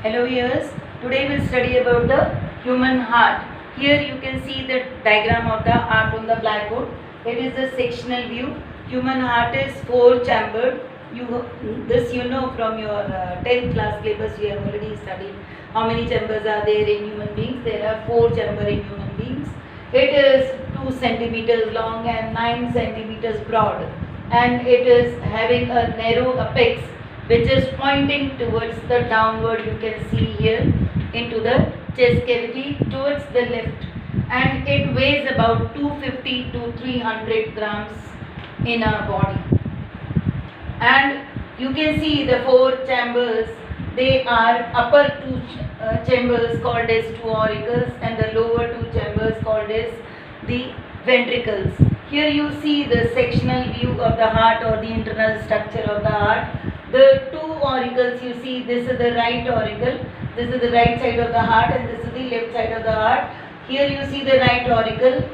Hello viewers, today we will study about the human heart. Here you can see the diagram of the heart on the blackboard. It is the sectional view. Human heart is 4-chambered. This you know from your 10th class syllabus. You have already studied how many chambers are there in human beings. There are 4 chambers in human beings. It is 2 centimeters long and 9 centimeters broad, and it is having a narrow apex which is pointing towards the downward. You can see here into the chest cavity towards the left, and it weighs about 250 to 300 grams in our body. And you can see the 4 chambers. They are upper 2 chambers called as 2 auricles, and the lower 2 chambers called as the ventricles. Here you see the sectional view of the heart or the internal structure of the heart. The 2 auricles you see, this is the right auricle, this is the right side of the heart, and this is the left side of the heart. Here you see the right auricle,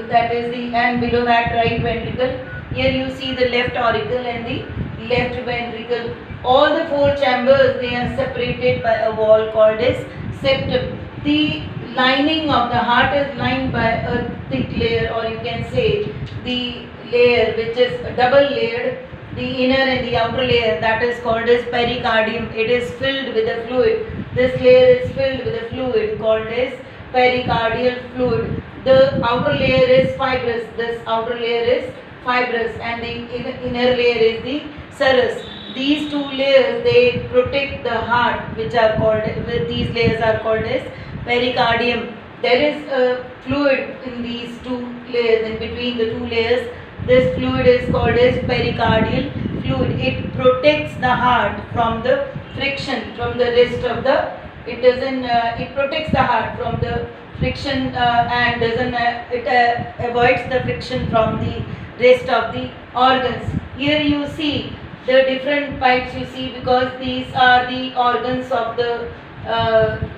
that is the, and below that right ventricle. Here you see the left auricle and the left ventricle. All the 4 chambers, they are separated by a wall called as septum. The lining of the heart is lined by a thick layer, or you can say the layer which is double layered. The inner and the outer layer, that is called as pericardium. It is filled with a fluid. This layer is filled with a fluid called as pericardial fluid. The outer layer is fibrous. This outer layer is fibrous, and the inner layer is the serous. These 2 layers, they protect the heart, which are called, these layers are called as pericardium. There is a fluid in these 2 layers, in between the 2 layers. This fluid is called as pericardial fluid. It protects the heart from the friction from the rest of the. It protects the heart from the friction and doesn't. It avoids the friction from the rest of the organs. Here you see the different pipes. You see, because these are the organs of the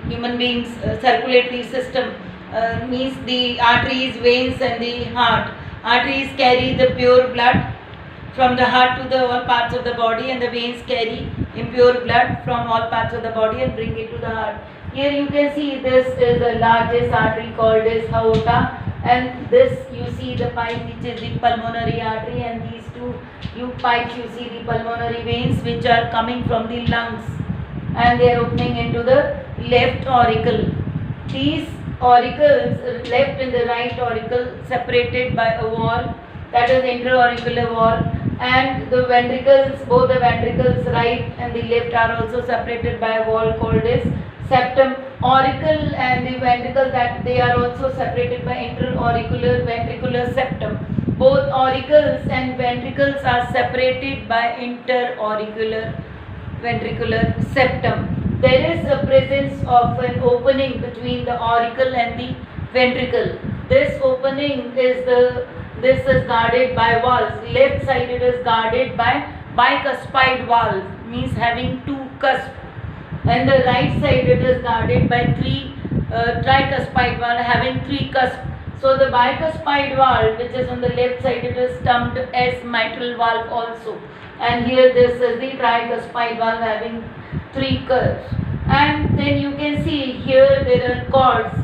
human beings' circulatory system. Means the arteries, veins, and the heart. Arteries carry the pure blood from the heart to the all parts of the body, and the veins carry impure blood from all parts of the body and bring it to the heart. Here you can see this is the largest artery called as aorta, and this you see the pipe which is the pulmonary artery, and these 2 pipes you see the pulmonary veins which are coming from the lungs, and they are opening into the left auricle. These auricles, left and the right auricle, separated by a wall, that is intra-auricular wall, and the ventricles, both the ventricles right and the left are also separated by a wall called as septum. Auricle and the ventricle, that they are also separated by intra-auricular ventricular septum. Both auricles and ventricles are separated by inter-auricular ventricular septum. There is a presence of an opening between the auricle and the ventricle. This opening is guarded by valves. Left side it is guarded by bicuspid valve, means having 2 cusps, and the right side it is guarded by 3 tricuspid valve having 3 cusps. So the bicuspid valve, which is on the left side, it is termed as mitral valve also, and here this is the tricuspid valve having 3 curves. And then you can see here there are cords.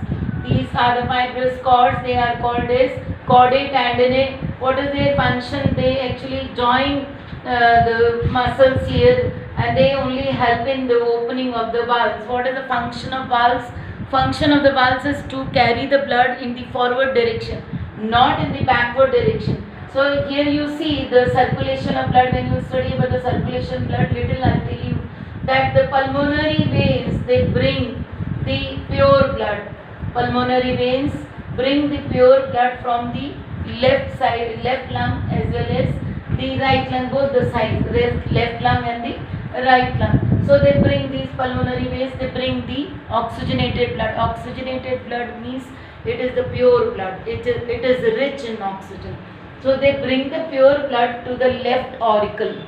These are the fibrous cords. They are called as chordae tendineae. What is their function? They actually join the muscles here, and they only help in the opening of the valves. What is the function of valves? Function of the valves is to carry the blood in the forward direction, not in the backward direction. So here you see the circulation of blood. When you study about the circulation blood, little I'll tell you that the pulmonary veins, they bring the pure blood. Pulmonary veins bring the pure blood from the left side, left lung, as well as the right lung, both the sides, left lung and the right lung. So they bring these pulmonary veins, they bring the oxygenated blood. Oxygenated blood means it is the pure blood. It is rich in oxygen. So they bring the pure blood to the left auricle.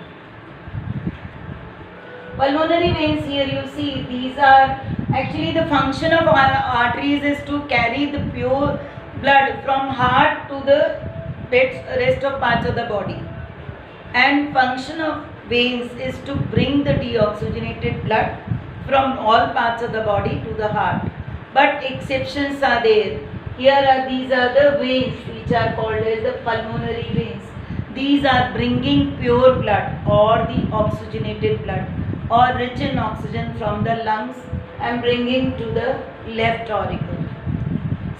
Pulmonary veins, here you see, these are actually the function of arteries is to carry the pure blood from heart to the rest of parts of the body, and function of veins is to bring the deoxygenated blood from all parts of the body to the heart. But exceptions are there. These are the veins which are called as the pulmonary veins. These are bringing pure blood or the oxygenated blood or rich in oxygen from the lungs and bringing to the left auricle.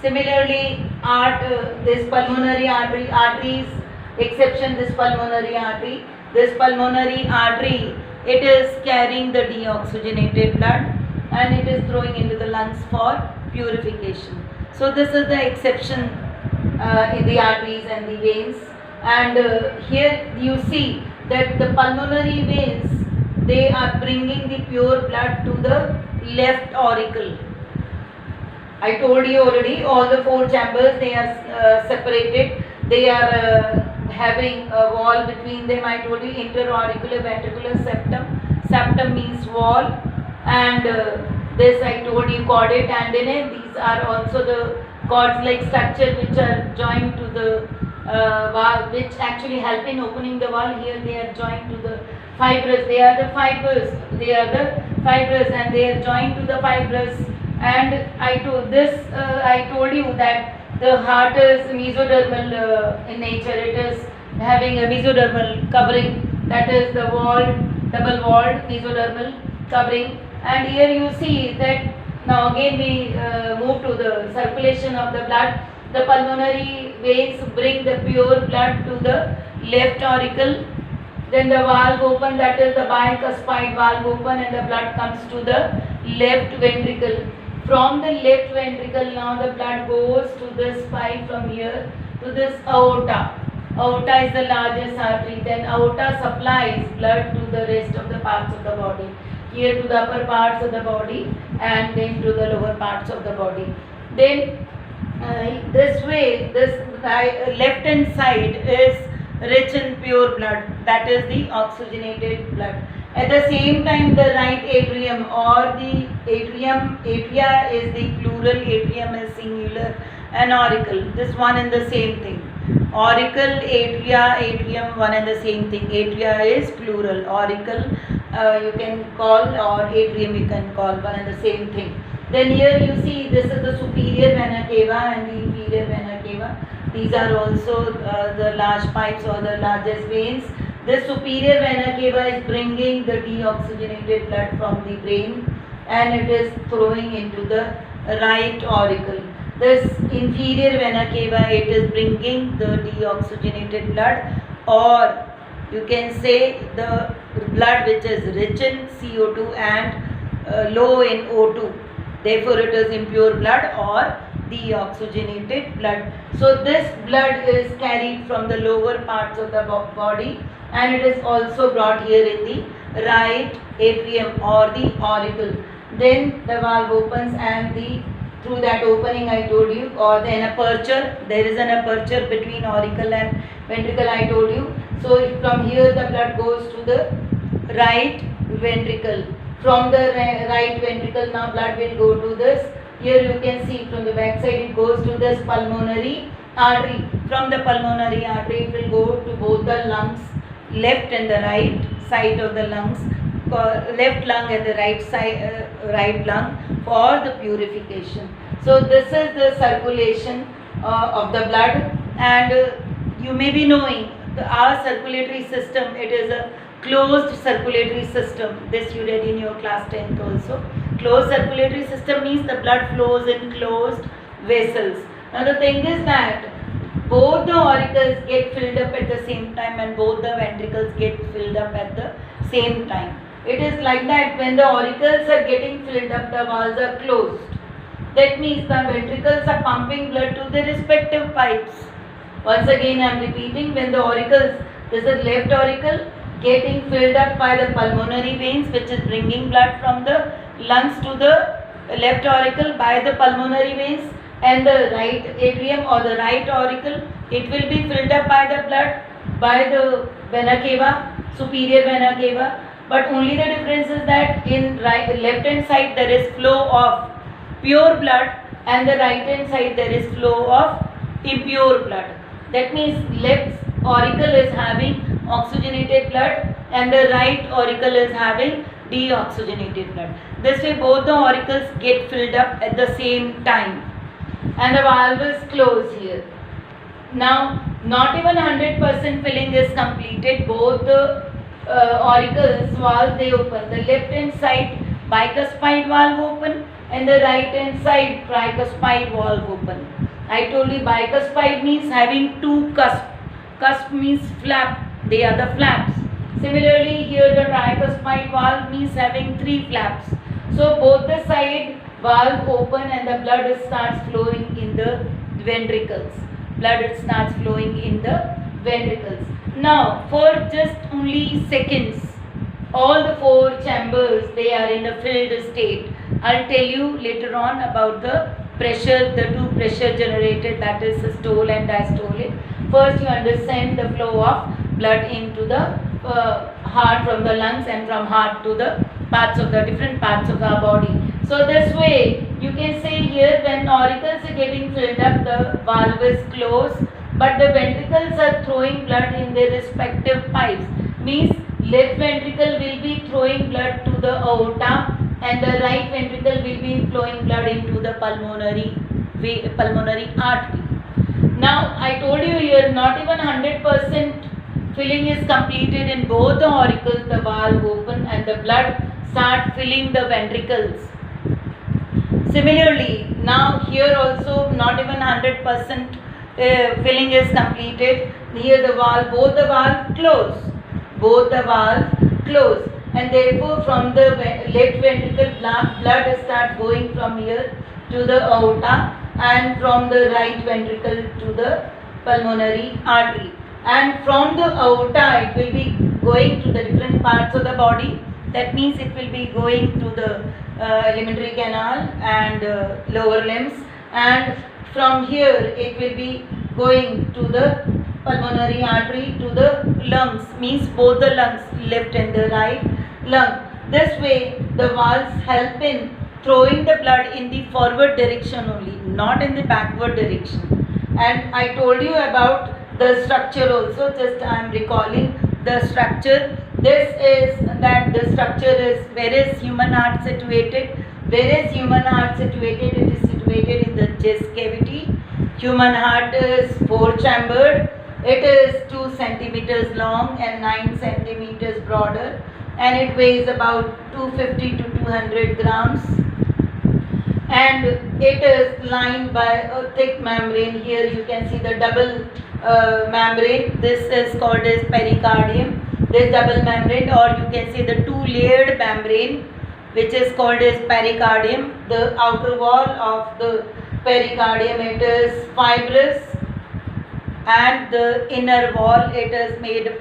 Similarly, this pulmonary arteries, exception this pulmonary artery. This pulmonary artery, it is carrying the deoxygenated blood and it is throwing into the lungs for purification. So this is the exception in the arteries and the veins. And here you see that the pulmonary veins, they are bringing the pure blood to the left auricle. I told you already, all the four chambers, they are separated. They are having a wall between them. I told you, interauricular ventricular septum. Septum means wall. And this I told you, chordate antennae. These are also the cords-like structure which are joined to the valve, which actually help in opening the valve. Here they are joined to the fibrous. They are the fibers. They are the fibers and they are joined to the fibrous. And I told you that the heart is mesodermal in nature. It is having a mesodermal covering, that is the double walled mesodermal covering. And here you see that now again we move to the circulation of the blood. The pulmonary veins bring the pure blood to the left auricle. Then the valve open, that is the bicuspid valve open, and the blood comes to the left ventricle. From the left ventricle now the blood goes to this pipe from here to this aorta. Aorta is the largest artery. Then aorta supplies blood to the rest of the parts of the body. Here to the upper parts of the body and then to the lower parts of the body. Then this way, this left hand side is rich in pure blood, that is the oxygenated blood. At the same time, the right atrium or the atrium, atria is the plural, atrium is singular, and auricle, this one and the same thing. Auricle, atria, atrium, one and the same thing. Atria is plural, auricle you can call, or atrium you can call, one and the same thing. Then here you see this is the superior vena cava and the inferior vena cava. These are also the large pipes or the largest veins. This superior vena cava is bringing the deoxygenated blood from the brain and it is throwing into the right auricle. This inferior vena cava, it is bringing the deoxygenated blood, or you can say the blood which is rich in CO2 and low in O2. Therefore, it is impure blood or deoxygenated blood. So, this blood is carried from the lower parts of the body and it is also brought here in the right atrium or the auricle. Then the valve opens and through that opening I told you, or the aperture, there is an aperture between auricle and ventricle I told you. So from here the blood goes to the right ventricle. From the right ventricle now blood will go to this. Here you can see from the back side it goes to this pulmonary artery. From the pulmonary artery it will go to both the lungs, left and the right side of the lungs, left lung and the right side, right lung for the purification. So this is the circulation of the blood, and you may be knowing our circulatory system, it is a closed circulatory system. This you read in your class 10th also. Closed circulatory system means the blood flows in closed vessels. Now the thing is that both the auricles get filled up at the same time and both the ventricles get filled up at the same time. It is like that when the auricles are getting filled up, the valves are closed. That means the ventricles are pumping blood to their respective pipes. Once again I am repeating, when the auricles, this is left auricle getting filled up by the pulmonary veins which is bringing blood from the lungs to the left auricle by the pulmonary veins, and the right atrium or the right auricle, it will be filled up by the blood by the vena cava, superior vena cava. But only the difference is that in left hand side there is flow of pure blood and the right hand side there is flow of impure blood. That means left auricle is having oxygenated blood and the right auricle is having deoxygenated blood. This way both the auricles get filled up at the same time and the valve is closed here. Now not even 100% filling is completed. Both the auricles valve they open. The left hand side bicuspid valve open and the right hand side tricuspid valve open. I told you bicuspid means having two cusp. Cusp means flap, they are the flaps. Similarly here the tricuspid valve means having three flaps. So both the side valve open and the blood starts flowing in the ventricles. Blood starts flowing in the ventricles. Now for just only seconds, all the four chambers they are in a filled state. I'll tell you later on about the pressure, the two pressure generated, that is systole and diastole. First you understand the flow of blood into the heart from the lungs and from heart to the parts of the different parts of our body. So this way you can say here when auricles are getting filled up, the valve is closed, but the ventricles are throwing blood in their respective pipes. Means left ventricle will be throwing blood to the aorta and the right ventricle will be flowing blood into the pulmonary artery. Now I told you here not even 100% filling is completed in both the auricles. The valve open and the blood start filling the ventricles. Similarly, now here also not even 100% filling is completed. Here the valve, both the valve close, and therefore from the left ventricle blood starts going from here to the aorta and from the right ventricle to the pulmonary artery, and from the aorta it will be going to the different parts of the body. That means it will be going to the alimentary canal and lower limbs, and from here it will be going to the pulmonary artery to the lungs, means both the lungs, left and the right lung. This way the valves help in throwing the blood in the forward direction only, not in the backward direction. And I told you about the structure also, just I am recalling the structure. This is that the structure is, where is human heart situated? Where is human heart situated? It is situated in the chest cavity. Human heart is 4-chambered. It is 2 centimeters long and 9 centimeters broader, and it weighs about 250 to 200 grams. And it is lined by a thick membrane. Here you can see the double membrane. This is called as pericardium. This double membrane, or you can say the two-layered membrane, which is called as pericardium. The outer wall of the pericardium, it is fibrous, and the inner wall, it is made up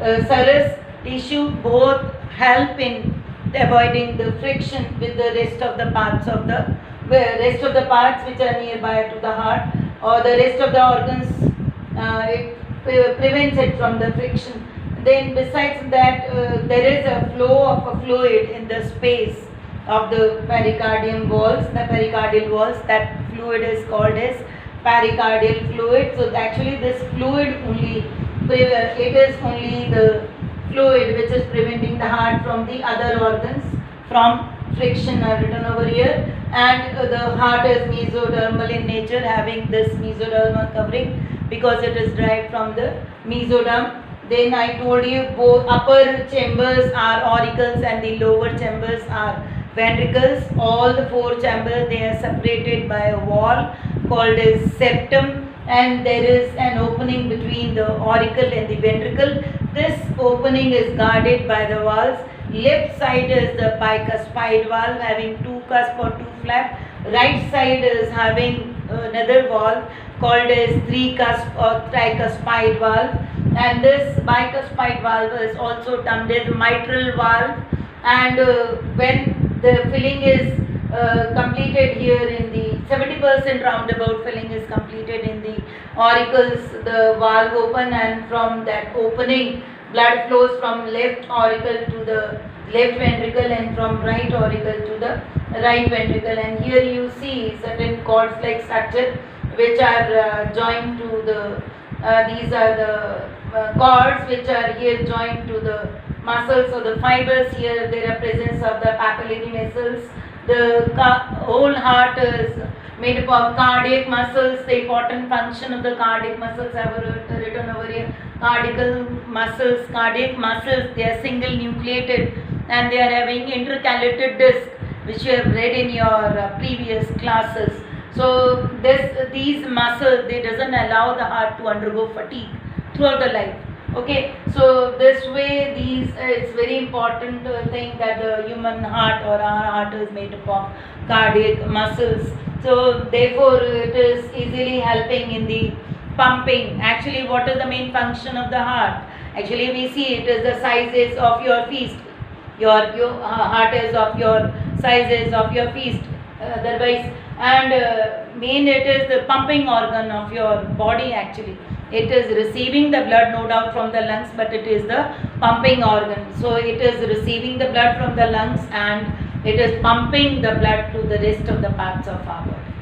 of serous tissue. Both help in avoiding the friction with the rest of the parts which are nearby to the heart or the rest of the organs. It prevents it from the friction. Then besides that, there is a flow of a fluid in the space of the pericardium walls, the pericardial walls. That fluid is called as pericardial fluid. So actually this fluid only, it is only the fluid which is preventing the heart from the other organs from friction are written over here. And the heart is mesodermal in nature, having this mesodermal covering because it is derived from the mesoderm. Then I told you both upper chambers are auricles and the lower chambers are ventricles. All the 4 chambers, they are separated by a wall called as septum, and there is an opening between the auricle and the ventricle. This opening is guarded by the valves. Left side is the bicuspid valve having 2 cusp or 2 flap. Right side is having another valve called as 3 cusp or tricuspid valve. And this bicuspid valve is also termed as mitral valve. And when the filling is completed here in the 70% roundabout filling is completed in the auricles, the valve open, and from that opening blood flows from left auricle to the left ventricle and from right auricle to the right ventricle. And here you see certain cords like structure which are joined to the these are the cords which are here joined to the muscles or the fibers here, there are presence of the papillary muscles. The whole heart is made up of cardiac muscles. The important function of the cardiac muscles I have written over here. Cardiac muscles, they are single nucleated and they are having intercalated disc, which you have read in your previous classes. So these muscles, they doesn't allow the heart to undergo fatigue throughout the life. Okay, so this way it's very important thing that the human heart or our heart is made up of cardiac muscles. So therefore it is easily helping in the pumping. Actually, what is the main function of the heart? Actually, we see it is the sizes of your fist. Your heart is of your sizes of your fist. Otherwise, and main it is the pumping organ of your body. Actually, it is receiving the blood, no doubt, from the lungs, but it is the pumping organ. So it is receiving the blood from the lungs and it is pumping the blood to the rest of the parts of our body.